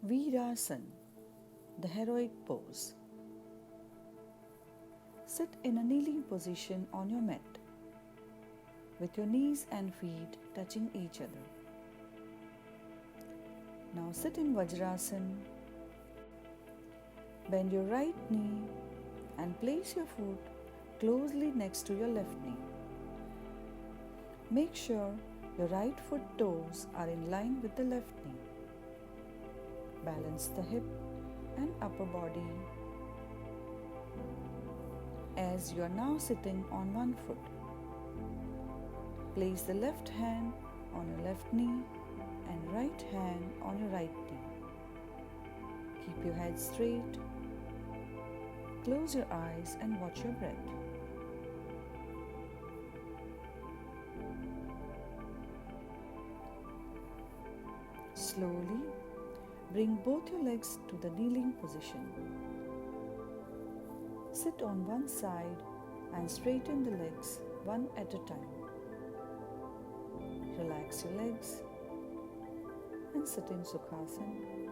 Virasan, the heroic pose. Sit in a kneeling position on your mat, with your knees and feet touching each other. Now sit in Vajrasan. Bend your right knee and place your foot closely next to your left knee. Make sure your right foot toes are in line with the left knee. Balance the hip and upper body as you are now sitting on one foot. Place the left hand on your left knee and right hand on your right knee. Keep your head straight. Close your eyes and watch your breath. Slowly bring both your legs to the kneeling position. Sit on one side and straighten the legs one at a time. Relax your legs and sit in Sukhasana.